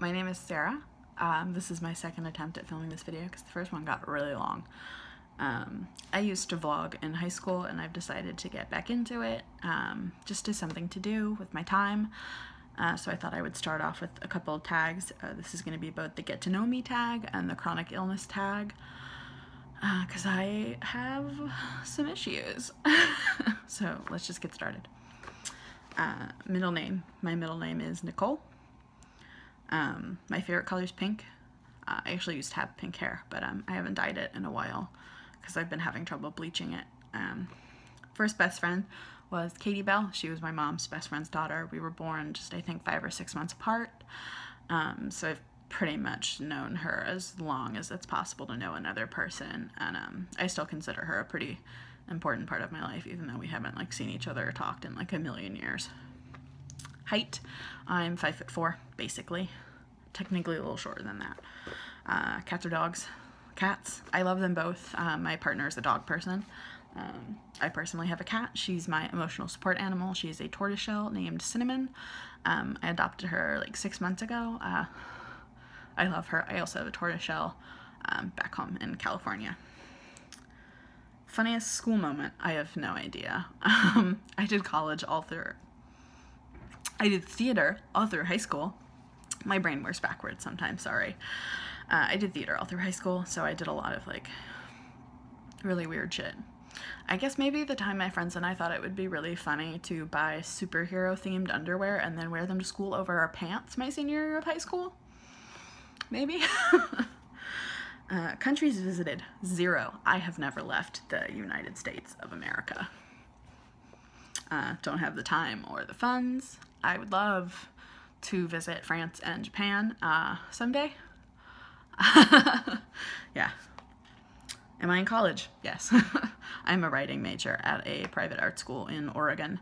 my name is Sarah. This is my second attempt at filming this video because the first one got really long. I used to vlog in high school and I've decided to get back into it just as something to do with my time. So I thought I would start off with a couple of tags. This is going to be both the get to know me tag and the chronic illness tag because I have some issues. So let's just get started. Middle name. My middle name is Nicole. My favorite color is pink. I actually used to have pink hair, but I haven't dyed it in a while because I've been having trouble bleaching it. First best friend was Katie Bell. She was my mom's best friend's daughter. We were born just, I think, 5 or 6 months apart. So I've pretty much known her as long as it's possible to know another person, and I still consider her a pretty important part of my life, even though we haven't like seen each other or talked in like a million years. Height, I'm 5'4", basically. Technically a little shorter than that. Cats or dogs? Cats. I love them both. My partner is a dog person. I personally have a cat. She's my emotional support animal. She's a tortoiseshell named Cinnamon. I adopted her like 6 months ago. I love her. I also have a tortoiseshell back home in California. Funniest school moment? I have no idea. I did college all through. I did theater all through high school. My brain works backwards sometimes, sorry. I did theater all through high school, so I did a lot of like really weird shit. I guess maybe the time my friends and I thought it would be really funny to buy superhero themed underwear and then wear them to school over our pants my senior year of high school. Maybe. Countries visited, 0. I have never left the United States of America. Don't have the time or the funds. I would love to visit France and Japan someday. Yeah. Am I in college? Yes. I'm a writing major at a private art school in Oregon.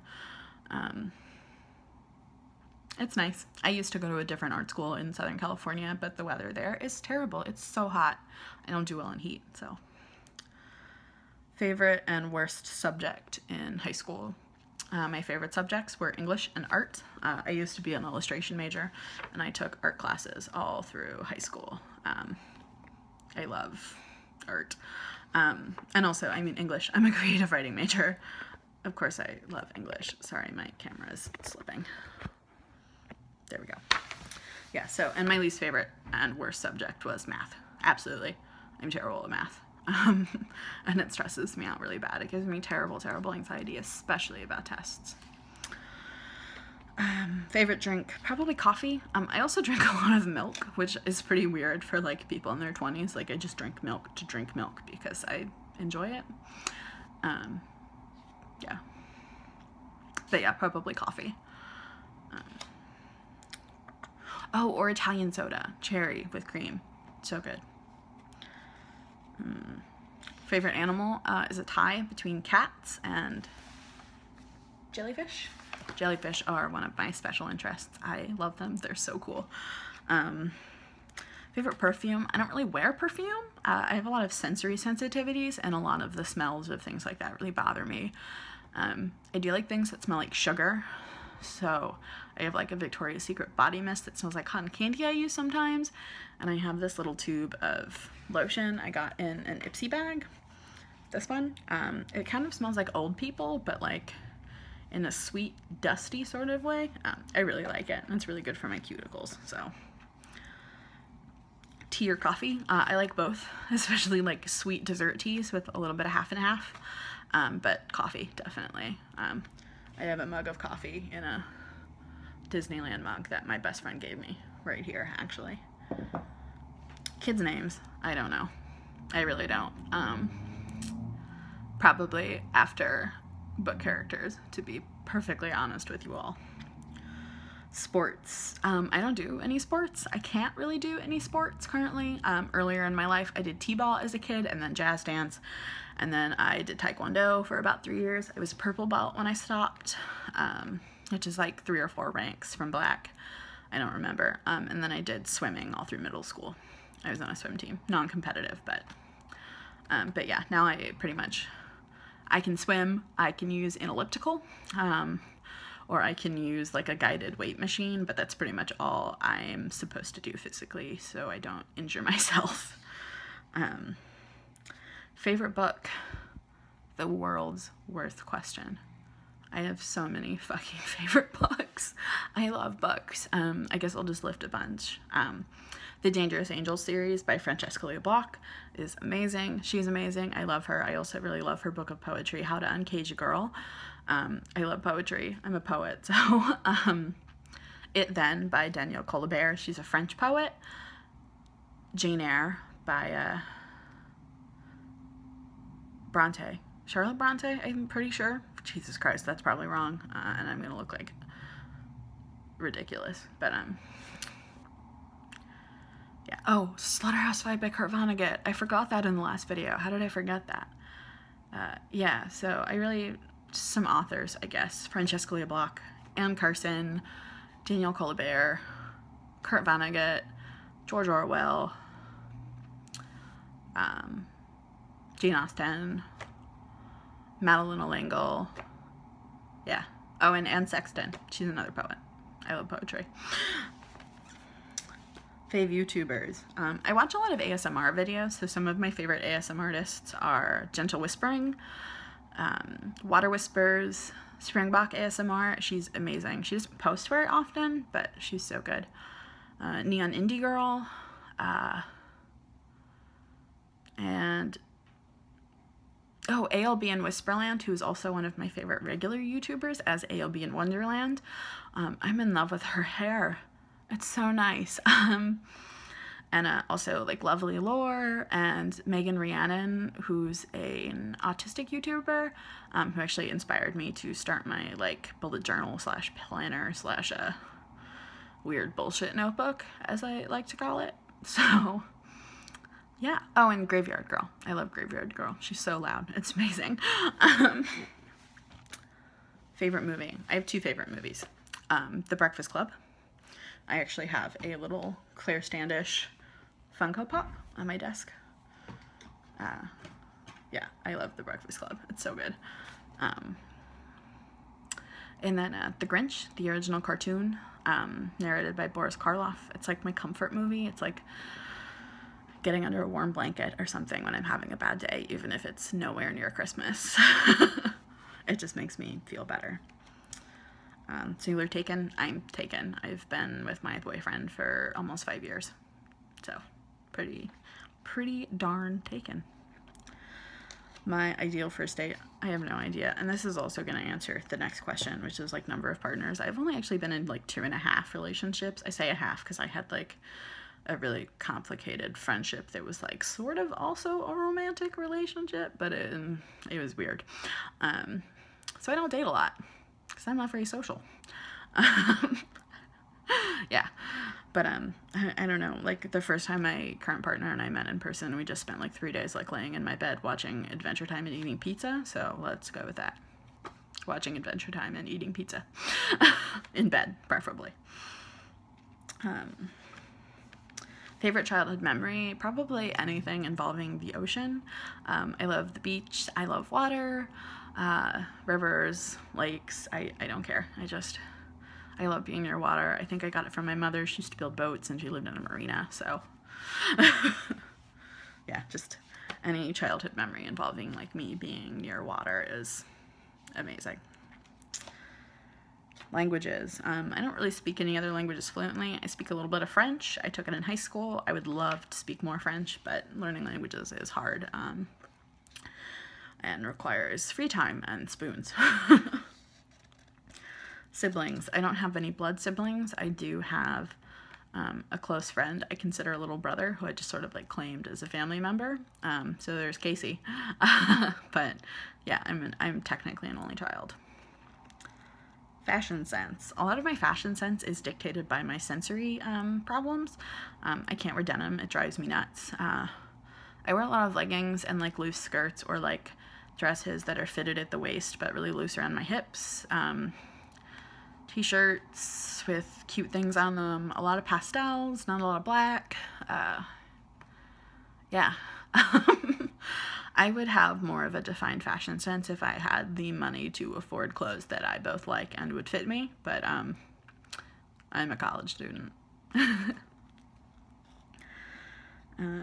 It's nice. I used to go to a different art school in Southern California, but the weather there is terrible. It's so hot. I don't do well in heat, so. Favorite and worst subject in high school? My favorite subjects were English and art. I used to be an illustration major, and I took art classes all through high school. I love art. And also, I mean, English. I'm a creative writing major. Of course, I love English. Sorry, my camera is slipping. There we go. Yeah, so, and my least favorite and worst subject was math. Absolutely. I'm terrible at math. And it stresses me out really bad. It gives me terrible, terrible anxiety, especially about tests. Favorite drink? Probably coffee. I also drink a lot of milk, which is pretty weird for like people in their 20s. Like I just drink milk to drink milk because I enjoy it. Yeah. But yeah, probably coffee. Oh, or Italian soda. Cherry with cream. So good. Favorite animal is a tie between cats and jellyfish. Jellyfish are one of my special interests. I love them. They're so cool. Favorite perfume? I don't really wear perfume. I have a lot of sensory sensitivities, and a lot of the smells of things like that really bother me. I do like things that smell like sugar. So I have like a Victoria's Secret body mist that smells like cotton candy I use sometimes. And I have this little tube of lotion I got in an Ipsy bag. This one. It kind of smells like old people, but like in a sweet, dusty sort of way. I really like it. It's really good for my cuticles, so. Tea or coffee? I like both, especially like sweet dessert teas with a little bit of half and half. But coffee, definitely. I have a mug of coffee in a Disneyland mug that my best friend gave me right here, actually. Kids' names? I don't know. I really don't. Probably after book characters, to be perfectly honest with you all. Sports. I don't do any sports. I can't really do any sports currently. Earlier in my life, I did t-ball as a kid and then jazz dance. And then I did taekwondo for about 3 years. I was purple belt when I stopped, which is like 3 or 4 ranks from black. I don't remember. And then I did swimming all through middle school. I was on a swim team, non-competitive, but yeah, now I pretty much, I can swim, I can use an elliptical, or I can use like a guided weight machine, but that's pretty much all I'm supposed to do physically so I don't injure myself. Favorite book? The World's Worst Question. I have so many fucking favorite books. I love books. I guess I'll just lift a bunch. The Dangerous Angels series by Francesca Leiblock is amazing. She's amazing. I love her. I also really love her book of poetry, How to Uncage a Girl. I love poetry. I'm a poet. So, It Then by Danielle Colbert. She's a French poet. Jane Eyre by Bronte. Charlotte Bronte, I'm pretty sure. Jesus Christ, that's probably wrong. And I'm gonna look like ridiculous. But yeah. Oh, Slaughterhouse-Five by Kurt Vonnegut. I forgot that in the last video. How did I forget that? Yeah, so I really, some authors, I guess. Francesca Leiblock, Anne Carson, Danielle Colbert, Kurt Vonnegut, George Orwell, Jane Austen, Madeline L'Engle. Yeah. Oh, and Anne Sexton. She's another poet. I love poetry. Fave YouTubers. I watch a lot of ASMR videos, so some of my favorite ASMR artists are Gentle Whispering, Water Whispers, Springbok ASMR. She's amazing. She doesn't post very often, but she's so good. Neon Indie Girl, and oh, ALB in Whisperland, who's also one of my favorite regular YouTubers as ALB in Wonderland. I'm in love with her hair. It's so nice. And also like Lovely Lore and Megan Rhiannon, who's an autistic YouTuber, who actually inspired me to start my like bullet journal slash planner slash weird bullshit notebook, as I like to call it. So yeah. Oh, and Graveyard Girl. I love Graveyard Girl. She's so loud. It's amazing. Favorite movie? I have two favorite movies. The Breakfast Club. I actually have a little Claire Standish Funko Pop on my desk. Yeah, I love The Breakfast Club. It's so good. And then The Grinch, the original cartoon, narrated by Boris Karloff. It's like my comfort movie. It's like getting under a warm blanket or something when I'm having a bad day, even if it's nowhere near Christmas. It just makes me feel better. Singular taken, I'm taken. I've been with my boyfriend for almost 5 years. So, pretty darn taken. My ideal first date, I have no idea. And this is also going to answer the next question, which is like number of partners. I've only actually been in like 2.5 relationships. I say a half because I had like a really complicated friendship that was like sort of also a romantic relationship, but it was weird. So I don't date a lot because I'm not very social. Yeah, but I don't know, like the first time my current partner and I met in person, we just spent like 3 days like laying in my bed watching Adventure Time and eating pizza, so let's go with that. Watching Adventure Time and eating pizza. In bed, preferably. Favorite childhood memory? Probably anything involving the ocean. I love the beach. I love water, rivers, lakes. I don't care. I love being near water. I think I got it from my mother. She used to build boats and she lived in a marina, so yeah, just any childhood memory involving like me being near water is amazing. Languages. I don't really speak any other languages fluently. I speak a little bit of French. I took it in high school. I would love to speak more French, but learning languages is hard and requires free time and spoons. Siblings. I don't have any blood siblings. I do have a close friend I consider a little brother who I just sort of like claimed as a family member. So there's Casey. But yeah, I'm technically an only child. Fashion sense. A lot of my fashion sense is dictated by my sensory problems. I can't wear denim. It drives me nuts. I wear a lot of leggings and like loose skirts or like dresses that are fitted at the waist but really loose around my hips. T-shirts with cute things on them. A lot of pastels, not a lot of black. Yeah. I would have more of a defined fashion sense if I had the money to afford clothes that I both like and would fit me, but I'm a college student.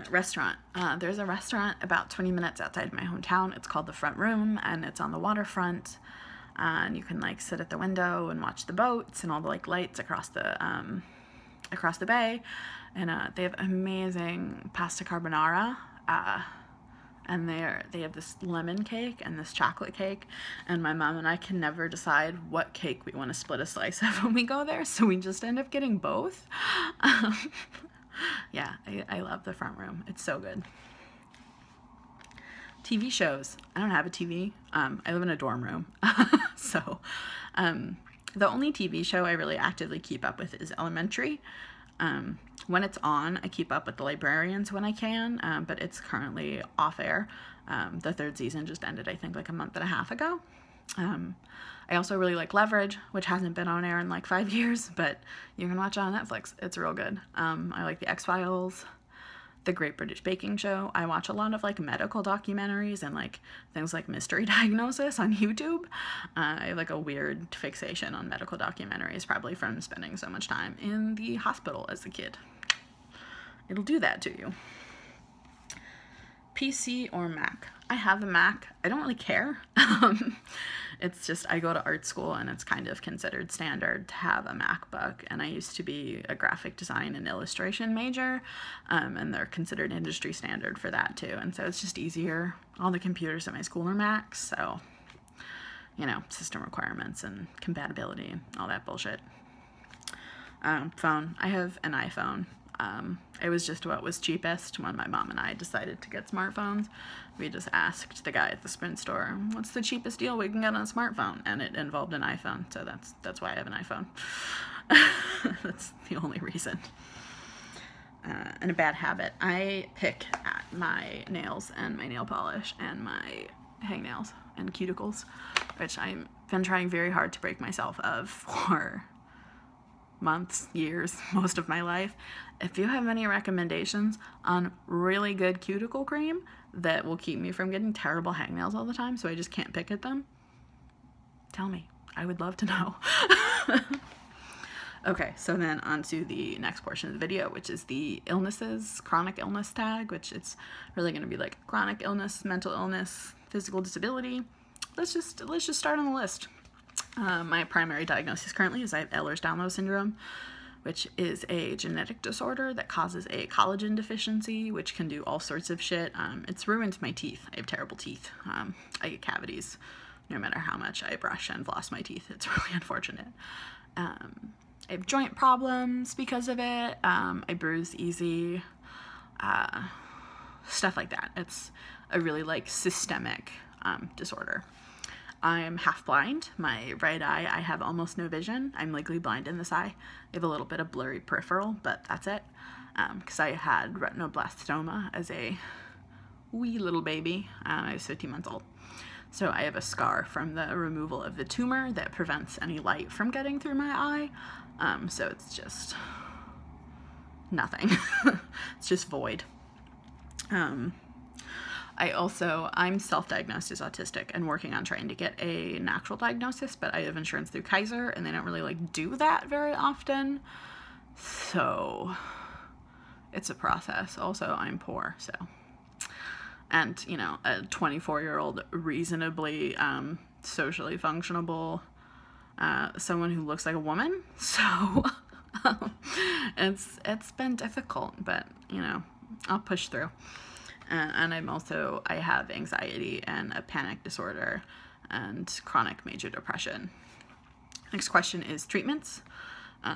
Restaurant. There's a restaurant about 20 minutes outside my hometown. It's called The Front Room, and it's on the waterfront. And you can like sit at the window and watch the boats and all the like lights across the bay. And they have amazing pasta carbonara. And they have this lemon cake and this chocolate cake, and my mom and I can never decide what cake we want to split a slice of when we go there, so we just end up getting both. Yeah, I love The Front Room. It's so good. TV shows. I don't have a TV. I live in a dorm room. So the only TV show I really actively keep up with is Elementary. When it's on, I keep up with The Librarians when I can, but it's currently off air. The 3rd season just ended, I think, like a month and a half ago. I also really like Leverage, which hasn't been on air in like 5 years, but you can watch it on Netflix. It's real good. I like The X-Files, The Great British Baking Show. I watch a lot of like medical documentaries and like things like Mystery Diagnosis on YouTube. I have like a weird fixation on medical documentaries, probably from spending so much time in the hospital as a kid. It'll do that to you. PC or Mac? I have a Mac. I don't really care. It's just I go to art school and it's kind of considered standard to have a MacBook, and I used to be a graphic design and illustration major, and they're considered industry standard for that too, and so it's just easier. All the computers at my school are Macs, so you know, system requirements and compatibility and all that bullshit. Phone. I have an iPhone. It was just what was cheapest when my mom and I decided to get smartphones. We just asked the guy at the Sprint store, what's the cheapest deal we can get on a smartphone? And it involved an iPhone, so that's why I have an iPhone. That's the only reason. And a bad habit. I pick at my nails and my nail polish and my hangnails and cuticles, which I've been trying very hard to break myself of for months, years, most of my life. If you have any recommendations on really good cuticle cream that will keep me from getting terrible hangnails all the time so I just can't pick at them, tell me. I would love to know. Okay, so then on to the next portion of the video, which is the illnesses, chronic illness tag, which it's really going to be like chronic illness, mental illness, physical disability. Let's just start on the list. My primary diagnosis currently is I have Ehlers-Danlos syndrome, which is a genetic disorder that causes a collagen deficiency, which can do all sorts of shit. It's ruined my teeth. I have terrible teeth. I get cavities no matter how much I brush and floss my teeth. It's really unfortunate. I have joint problems because of it. I bruise easy. Stuff like that. It's a really like systemic disorder. I'm half blind. My right eye, I have almost no vision. I'm legally blind in this eye. I have a little bit of blurry peripheral, but that's it. Because I had retinoblastoma as a wee little baby. I was 15 months old. So I have a scar from the removal of the tumor that prevents any light from getting through my eye. So it's just nothing. It's just void. I'm self-diagnosed as autistic and working on trying to get a natural diagnosis, but I have insurance through Kaiser and they don't really like do that very often. So it's a process. Also, I'm poor, so. And, you know, a 24-year-old reasonably socially functionable, someone who looks like a woman. So it's been difficult, but, you know, I'll push through. And I have anxiety and a panic disorder and chronic major depression. Next question is treatments.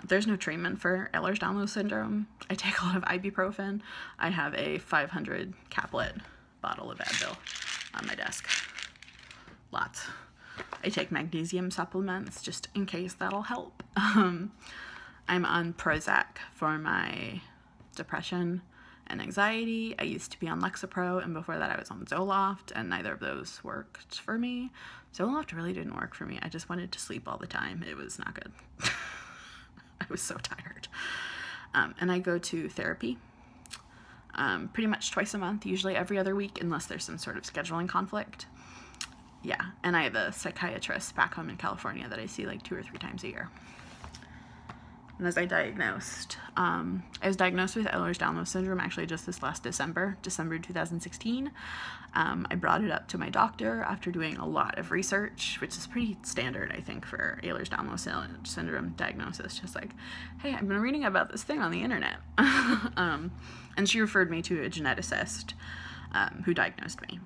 There's no treatment for Ehlers-Danlos syndrome. I take a lot of ibuprofen. I have a 500 caplet bottle of Advil on my desk. Lots. I take magnesium supplements just in case that'll help. I'm on Prozac for my depression and anxiety. I used to be on Lexapro, and before that I was on Zoloft, and neither of those worked for me. Zoloft really didn't work for me. I just wanted to sleep all the time. It was not good. I was so tired. And I go to therapy. pretty much twice a month, usually every other week, unless there's some sort of scheduling conflict. Yeah, and I have a psychiatrist back home in California that I see like 2 or 3 times a year. And as I was diagnosed with Ehlers-Danlos syndrome actually just this last December 2016. I brought it up to my doctor after doing a lot of research, which is pretty standard, I think, for Ehlers-Danlos syndrome diagnosis. Just like, hey, I've been reading about this thing on the internet. And she referred me to a geneticist who diagnosed me.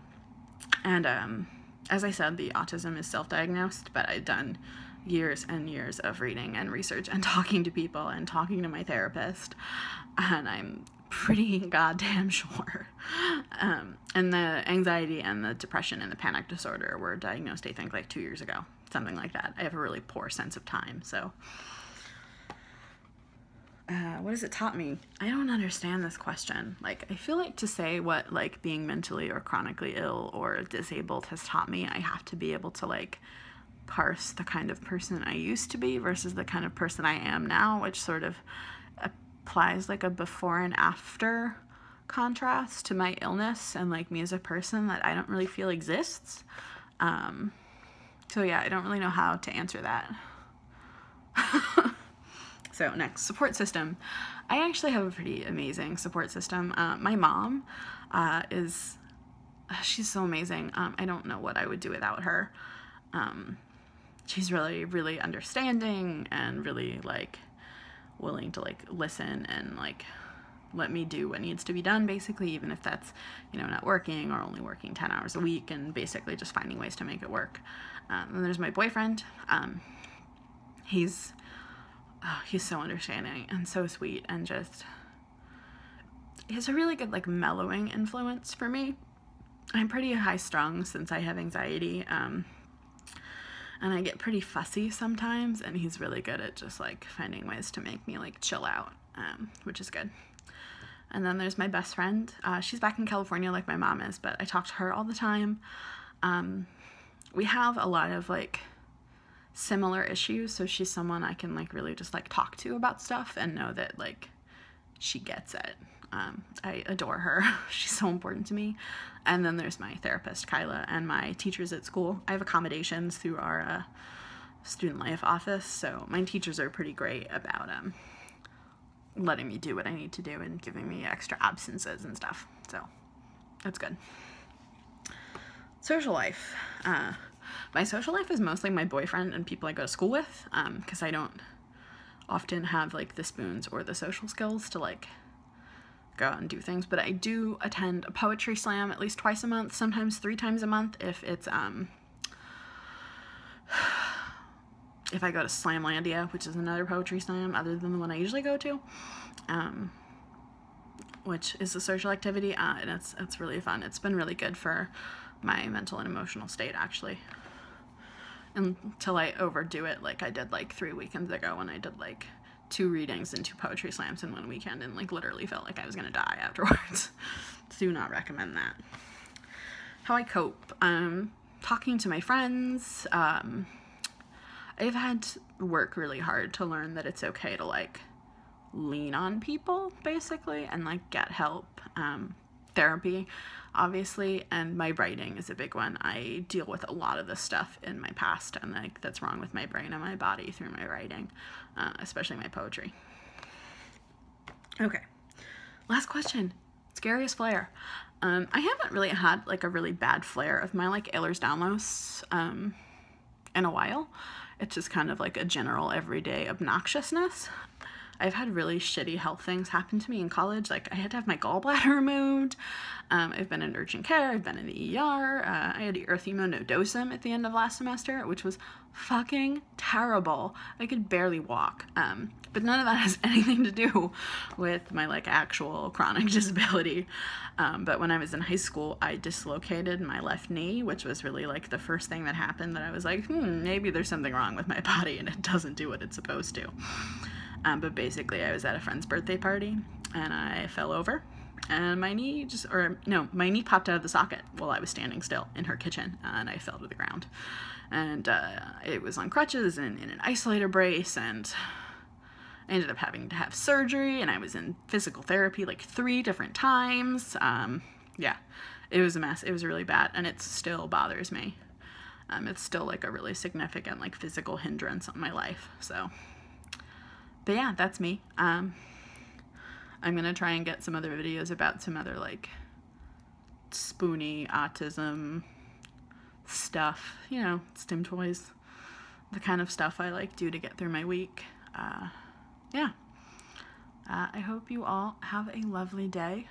And as I said, the autism is self-diagnosed, but I've done years and years of reading and research and talking to people and talking to my therapist, and I'm pretty goddamn sure. And the anxiety and the depression and the panic disorder were diagnosed, I think, like 2 years ago, something like that. I have a really poor sense of time, so what has it taught me? I don't understand this question. Like, I feel like to say what, like, being mentally or chronically ill or disabled has taught me, I have to be able to, like, parse the kind of person I used to be versus the kind of person I am now, which sort of applies like a before and after contrast to my illness and like me as a person that I don't really feel exists. So yeah, I don't really know how to answer that. So next, support system. I actually have a pretty amazing support system. My mom she's so amazing. I don't know what I would do without her. She's really, really understanding and really like willing to like listen and like let me do what needs to be done, basically, even if that's, you know, not working or only working 10 hours a week, and basically just finding ways to make it work. And there's my boyfriend. He's so understanding and so sweet, and just he's a really good like mellowing influence for me. I'm pretty high strung since I have anxiety, and I get pretty fussy sometimes, and he's really good at just like finding ways to make me like chill out, which is good. And then there's my best friend. She's back in California like my mom is, but I talk to her all the time. We have a lot of like similar issues, so she's someone I can like really just like talk to about stuff and know that like she gets it. I adore her. She's so important to me. And then there's my therapist, Kyla, and my teachers at school. I have accommodations through our student life office, so my teachers are pretty great about letting me do what I need to do and giving me extra absences and stuff. So that's good. Social life. My social life is mostly my boyfriend and people I go to school with, because I don't often have like the spoons or the social skills to like go out and do things, but I do attend a poetry slam at least twice a month, sometimes 3 times a month if it's if I go to Slamlandia, which is another poetry slam other than the one I usually go to, which is a social activity, and it's really fun. It's been really good for my mental and emotional state, actually, until I overdo it like I did like 3 weekends ago when I did like 2 readings and 2 poetry slams in one weekend and like literally felt like I was gonna die afterwards. Do not recommend that. How I cope. Talking to my friends. I've had to work really hard to learn that it's okay to like lean on people, basically, and like get help. Therapy, obviously, and my writing is a big one. I deal with a lot of this stuff in my past, and like that's wrong with my brain and my body through my writing, especially my poetry. Okay, last question. Scariest flare. I haven't really had like a really bad flare of my like Ehlers-Danlos in a while. It's just kind of like a general everyday obnoxiousness. I've had really shitty health things happen to me in college. Like, I had to have my gallbladder removed. I've been in urgent care. I've been in the ER. I had erythema nodosum at the end of last semester, which was fucking terrible. I could barely walk. But none of that has anything to do with my, like, actual chronic disability. But when I was in high school, I dislocated my left knee, which was really, like, the first thing that happened that I was like, maybe there's something wrong with my body and it doesn't do what it's supposed to. But basically I was at a friend's birthday party and I fell over and my knee my knee popped out of the socket while I was standing still in her kitchen, and I fell to the ground. And it was on crutches and in an isolator brace, and I ended up having to have surgery, and I was in physical therapy like 3 different times. Yeah, it was a mess. It was really bad, and it still bothers me. It's still like a really significant like physical hindrance on my life. So, but yeah, that's me. I'm gonna try and get some other videos about some other like Spoonie autism stuff, you know, stim toys, the kind of stuff I like do to get through my week. Yeah. I hope you all have a lovely day.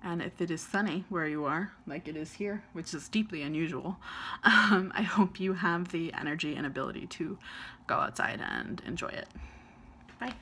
And if it is sunny where you are, like it is here, which is deeply unusual, I hope you have the energy and ability to go outside and enjoy it. Bye.